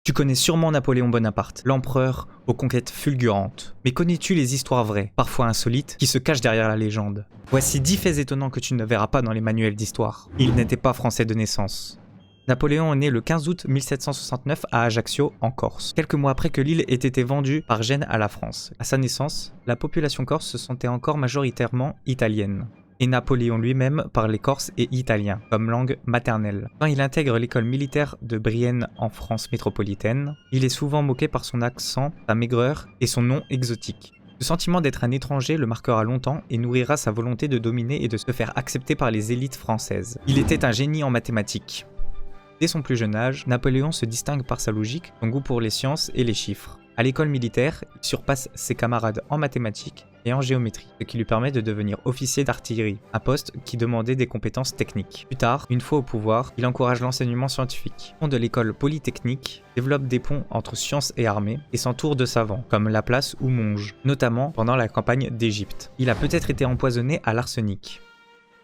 Tu connais sûrement Napoléon Bonaparte, l'empereur aux conquêtes fulgurantes. Mais connais-tu les histoires vraies, parfois insolites, qui se cachent derrière la légende? Voici 10 faits étonnants que tu ne verras pas dans les manuels d'histoire. Il n'était pas français de naissance. Napoléon est né le 15 août 1769 à Ajaccio, en Corse, quelques mois après que l'île ait été vendue par Gênes à la France. À sa naissance, la population corse se sentait encore majoritairement italienne. Et Napoléon lui-même parlait corse et italien comme langue maternelle. Quand il intègre l'école militaire de Brienne en France métropolitaine, il est souvent moqué par son accent, sa maigreur et son nom exotique. Le sentiment d'être un étranger le marquera longtemps et nourrira sa volonté de dominer et de se faire accepter par les élites françaises. Il était un génie en mathématiques. Dès son plus jeune âge, Napoléon se distingue par sa logique, son goût pour les sciences et les chiffres. À l'école militaire, il surpasse ses camarades en mathématiques et en géométrie, ce qui lui permet de devenir officier d'artillerie, un poste qui demandait des compétences techniques. Plus tard, une fois au pouvoir, il encourage l'enseignement scientifique. Le fond de l'école polytechnique développe des ponts entre sciences et armée et s'entoure de savants, comme Laplace ou Monge, notamment pendant la campagne d'Égypte. Il a peut-être été empoisonné à l'arsenic.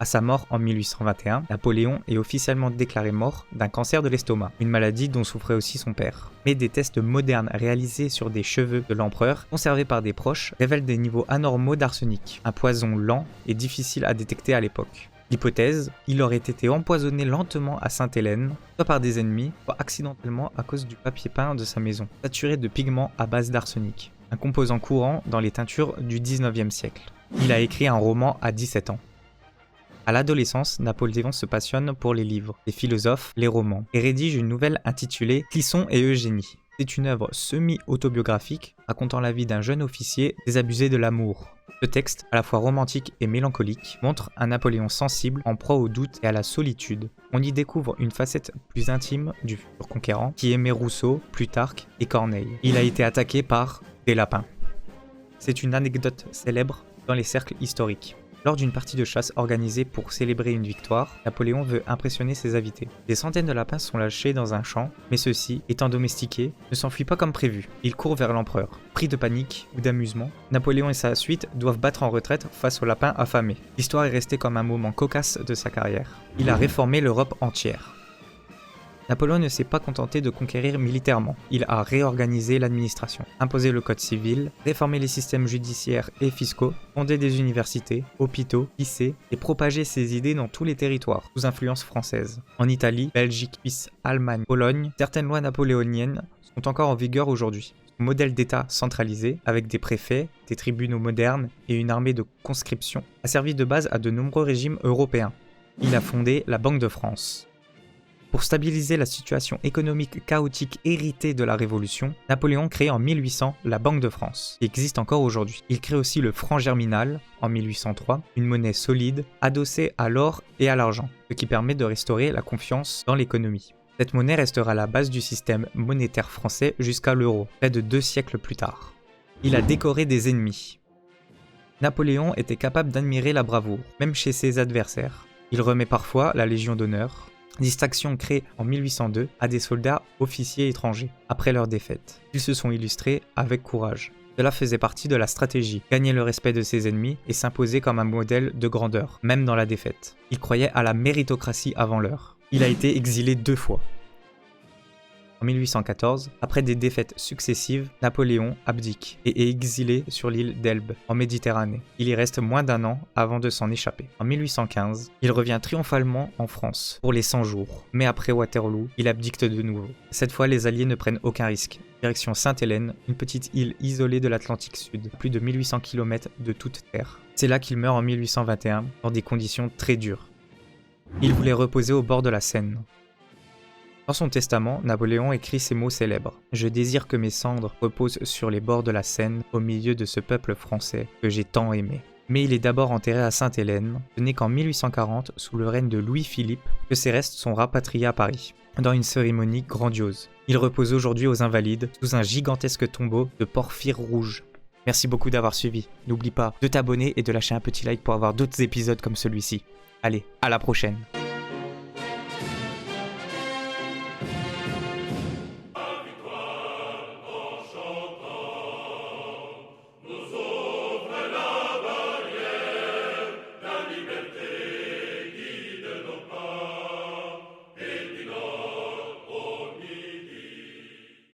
À sa mort en 1821, Napoléon est officiellement déclaré mort d'un cancer de l'estomac, une maladie dont souffrait aussi son père. Mais des tests modernes réalisés sur des cheveux de l'empereur, conservés par des proches, révèlent des niveaux anormaux d'arsenic, un poison lent et difficile à détecter à l'époque. L'hypothèse, il aurait été empoisonné lentement à Sainte-Hélène, soit par des ennemis, soit accidentellement à cause du papier peint de sa maison, saturé de pigments à base d'arsenic, un composant courant dans les teintures du 19e siècle. Il a écrit un roman à 17 ans. À l'adolescence, Napoléon se passionne pour les livres, les philosophes, les romans, et rédige une nouvelle intitulée Clisson et Eugénie. C'est une œuvre semi-autobiographique racontant la vie d'un jeune officier désabusé de l'amour. Ce texte, à la fois romantique et mélancolique, montre un Napoléon sensible, en proie au doute et à la solitude. On y découvre une facette plus intime du futur conquérant qui aimait Rousseau, Plutarque et Corneille. Il a été attaqué par des lapins. C'est une anecdote célèbre dans les cercles historiques. Lors d'une partie de chasse organisée pour célébrer une victoire, Napoléon veut impressionner ses invités. Des centaines de lapins sont lâchés dans un champ, mais ceux-ci, étant domestiqués, ne s'enfuient pas comme prévu. Ils courent vers l'empereur. Pris de panique ou d'amusement, Napoléon et sa suite doivent battre en retraite face aux lapins affamés. L'histoire est restée comme un moment cocasse de sa carrière. Il a réformé l'Europe entière. Napoléon ne s'est pas contenté de conquérir militairement, il a réorganisé l'administration, imposé le code civil, réformé les systèmes judiciaires et fiscaux, fondé des universités, hôpitaux, lycées et propagé ses idées dans tous les territoires, sous influence française. En Italie, Belgique, Suisse, Allemagne, Pologne, certaines lois napoléoniennes sont encore en vigueur aujourd'hui. Son modèle d'État centralisé, avec des préfets, des tribunaux modernes et une armée de conscription, a servi de base à de nombreux régimes européens. Il a fondé la Banque de France. Pour stabiliser la situation économique chaotique héritée de la Révolution, Napoléon crée en 1800 la Banque de France, qui existe encore aujourd'hui. Il crée aussi le franc germinal en 1803, une monnaie solide, adossée à l'or et à l'argent, ce qui permet de restaurer la confiance dans l'économie. Cette monnaie restera la base du système monétaire français jusqu'à l'euro, près de 2 siècles plus tard. Il a décoré des ennemis. Napoléon était capable d'admirer la bravoure, même chez ses adversaires. Il remet parfois la Légion d'honneur, distinction créée en 1802 à des soldats officiers étrangers, après leur défaite. Ils se sont illustrés avec courage. Cela faisait partie de la stratégie, gagner le respect de ses ennemis et s'imposer comme un modèle de grandeur, même dans la défaite. Il croyait à la méritocratie avant l'heure. Il a été exilé 2 fois. En 1814, après des défaites successives, Napoléon abdique et est exilé sur l'île d'Elbe, en Méditerranée. Il y reste moins d'1 an avant de s'en échapper. En 1815, il revient triomphalement en France pour les 100 jours, mais après Waterloo, il abdique de nouveau. Cette fois, les Alliés ne prennent aucun risque. Direction Sainte-Hélène, une petite île isolée de l'Atlantique Sud, à plus de 1800 km de toute terre. C'est là qu'il meurt en 1821, dans des conditions très dures. Il voulait reposer au bord de la Seine. Dans son testament, Napoléon écrit ces mots célèbres. « Je désire que mes cendres reposent sur les bords de la Seine, au milieu de ce peuple français que j'ai tant aimé. » Mais il est d'abord enterré à Sainte-Hélène. Ce n'est qu'en 1840, sous le règne de Louis-Philippe, que ses restes sont rapatriés à Paris, dans une cérémonie grandiose. Il repose aujourd'hui aux Invalides, sous un gigantesque tombeau de porphyre rouge. Merci beaucoup d'avoir suivi. N'oublie pas de t'abonner et de lâcher un petit like pour avoir d'autres épisodes comme celui-ci. Allez, à la prochaine.